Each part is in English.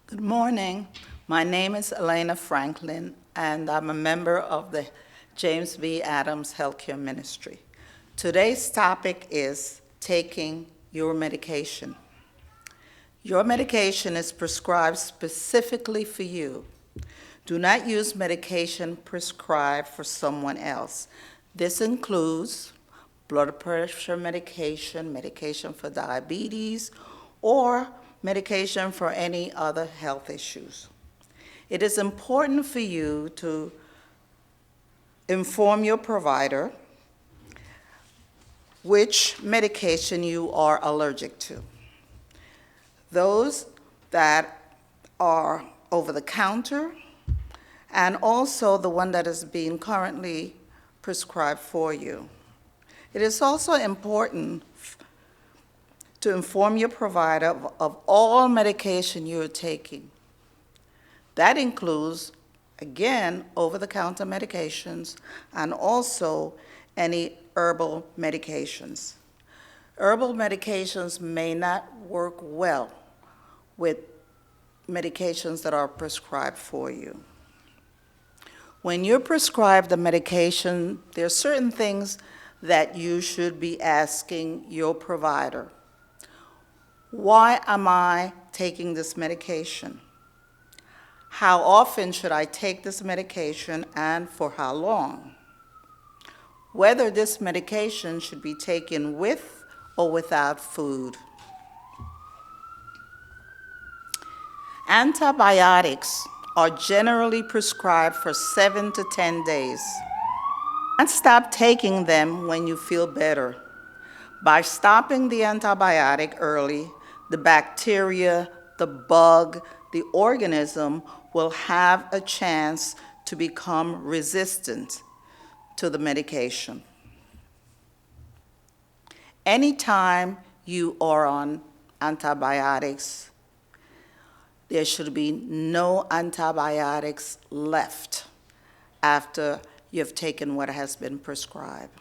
Good morning. My name is Elena Franklin, and I'm a member of the James B. Adams Healthcare Ministry. Today's topic is taking your medication. Your medication is prescribed specifically for you. Do not use medication prescribed for someone else. This includes blood pressure medication, medication for diabetes, or medication for any other health issues. It is important for you to inform your provider which medication you are allergic to. Those that are over the counter, and also the one that is being currently prescribed for you. It is also important to inform your provider of all medication you're taking. That includes, again, over-the-counter medications and also any herbal medications. Herbal medications may not work well with medications that are prescribed for you. When you're prescribed the medication, there are certain things that you should be asking your provider. Why am I taking this medication? How often should I take this medication and for how long? Whether this medication should be taken with or without food. Antibiotics are generally prescribed for 7 to 10 days. And stop taking them when you feel better. By stopping the antibiotic early, the bacteria, the bug, the organism will have a chance to become resistant to the medication. Anytime you are on antibiotics, there should be no antibiotics left after you've taken what has been prescribed.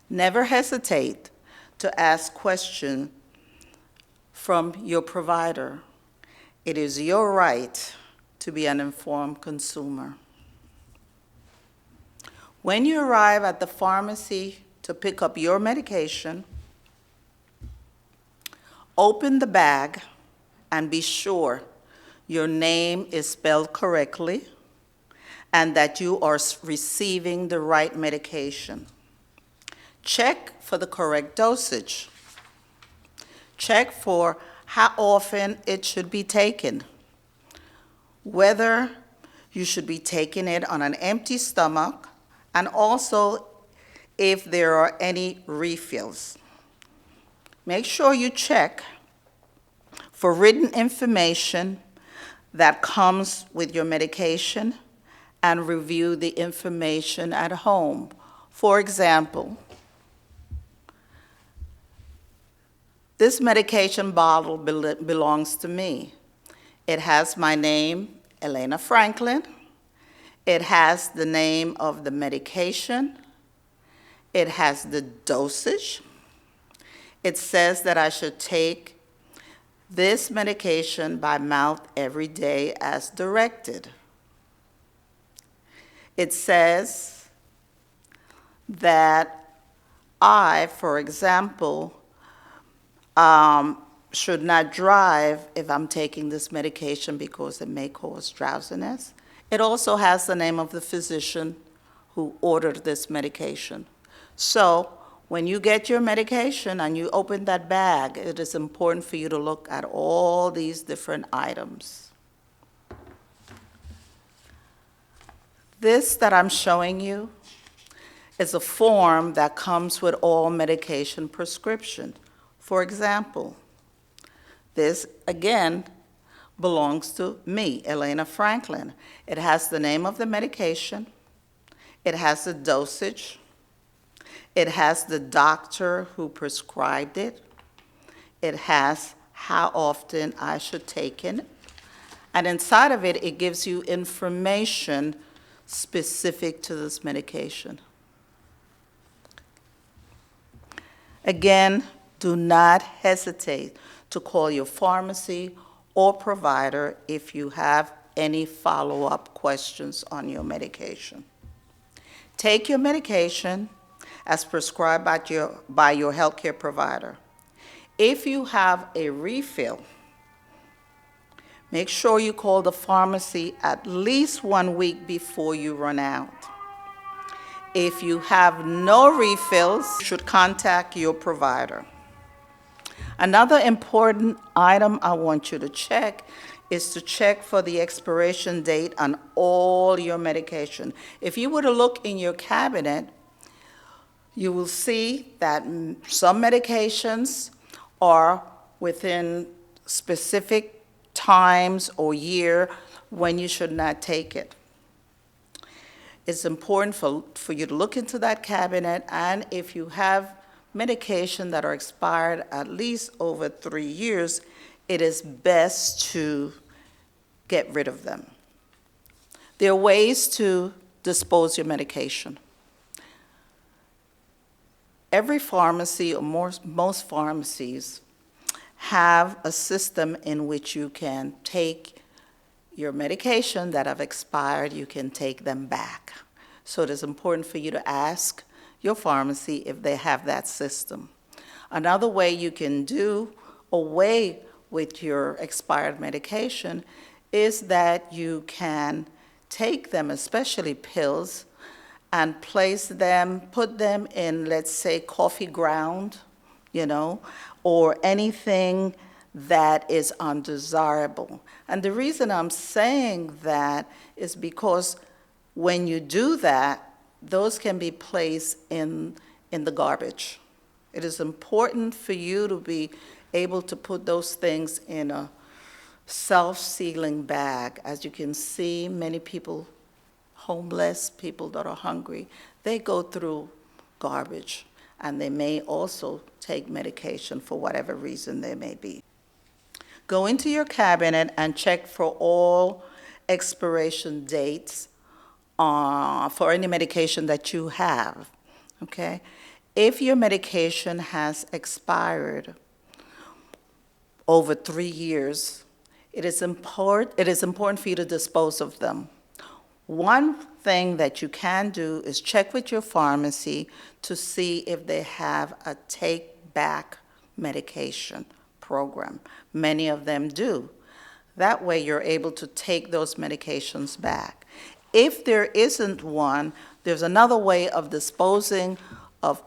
Never hesitate to ask questions from your provider. It is your right to be an informed consumer. When you arrive at the pharmacy to pick up your medication, open the bag and be sure your name is spelled correctly and that you are receiving the right medication. Check for the correct dosage. Check for how often it should be taken, whether you should be taking it on an empty stomach, and also if there are any refills. Make sure you check for written information that comes with your medication and review the information at home. For example, this medication bottle belongs to me. It has my name, Elena Franklin. It has the name of the medication. It has the dosage. It says that I should take this medication by mouth every day as directed. It says that I, for example, should not drive if I'm taking this medication because it may cause drowsiness. It also has the name of the physician who ordered this medication. So when you get your medication and you open that bag, it is important for you to look at all these different items. This that I'm showing you is a form that comes with all medication prescription. For example, this, again, belongs to me, Elena Franklin. It has the name of the medication. It has the dosage. It has the doctor who prescribed it. It has how often I should take it. And inside of it, it gives you information specific to this medication. Again, do not hesitate to call your pharmacy or provider if you have any follow-up questions on your medication. Take your medication as prescribed by your healthcare provider. If you have a refill, make sure you call the pharmacy at least 1 week before you run out. If you have no refills, you should contact your provider. Another important item I want you to check is to check for the expiration date on all your medication. If you were to look in your cabinet, you will see that some medications are within specific times or year when you should not take it. It's important for you to look into that cabinet, and if you have medication that are expired at least over 3 years, it is best to get rid of them. There are ways to dispose your medication. Every pharmacy, or most pharmacies, have a system in which you can take your medication that have expired, you can take them back. So it is important for you to ask your pharmacy if they have that system. Another way you can do away with your expired medication is that you can take them, especially pills, and put them in, let's say, coffee ground, or anything that is undesirable. And the reason I'm saying that is because when you do that, those can be placed in the garbage. It is important for you to be able to put those things in a self-sealing bag. As you can see, many people, homeless, people that are hungry, they go through garbage, and they may also take medication for whatever reason they may be. Go into your cabinet and check for all expiration dates for any medication that you have, okay? If your medication has expired over 3 years, it is important for you to dispose of them. One thing that you can do is check with your pharmacy to see if they have a take-back medication program. Many of them do. That way you're able to take those medications back. If there isn't one, there's another way of disposing of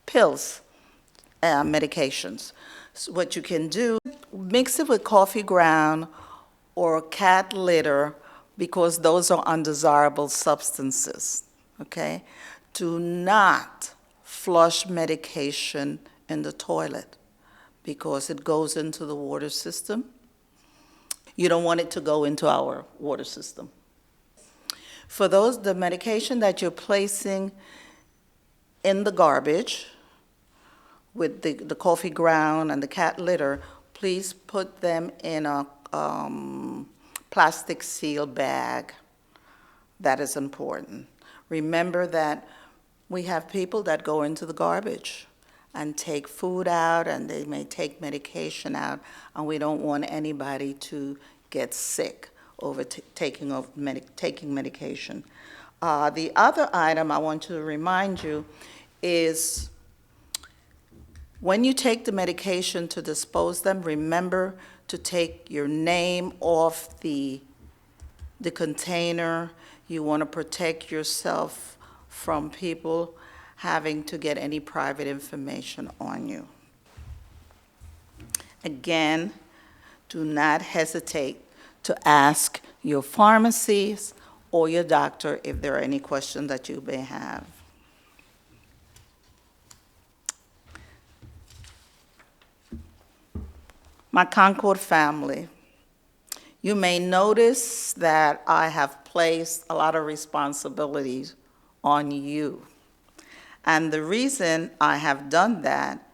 pills, medications. So what you can do, mix it with coffee ground or cat litter, because those are undesirable substances, okay? Do not flush medication in the toilet because it goes into the water system. You don't want it to go into our water system. For the medication that you're placing in the garbage with the coffee ground and the cat litter, please put them in a plastic seal bag. That is important. Remember that we have people that go into the garbage and take food out, and they may take medication out, and we don't want anybody to get sick over taking medication. The other item I want to remind you is when you take the medication to dispose them, remember to take your name off the container. You want to protect yourself from people having to get any private information on you. Again, do not hesitate to ask your pharmacist or your doctor if there are any questions that you may have. My Concord family, you may notice that I have placed a lot of responsibilities on you. And the reason I have done that,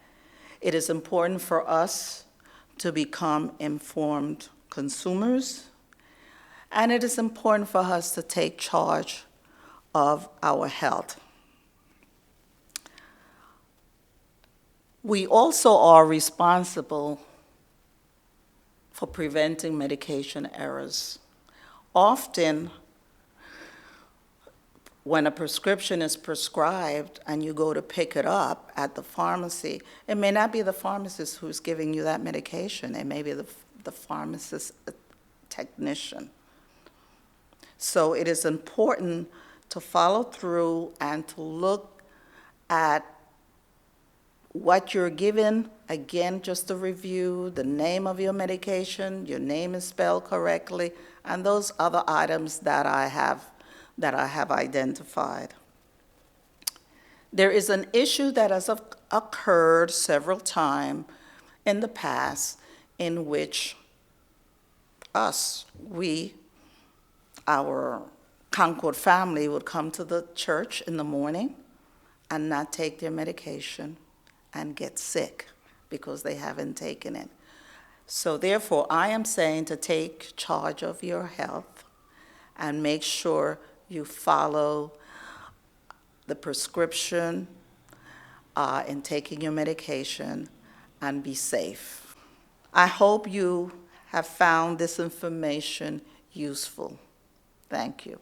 it is important for us to become informed consumers, and it is important for us to take charge of our health. We also are responsible for preventing medication errors. Often, when a prescription is prescribed and you go to pick it up at the pharmacy, it may not be the pharmacist who's giving you that medication. It may be the pharmacist technician. So it is important to follow through and to look at what you're given. Again, just to review, the name of your medication, your name is spelled correctly, and those other items that I have identified. There is an issue that has occurred several times in the past in which our Concord family would come to the church in the morning and not take their medication and get sick because they haven't taken it. So therefore, I am saying to take charge of your health and make sure you follow the prescription in taking your medication and be safe. I hope you have found this information useful. Thank you.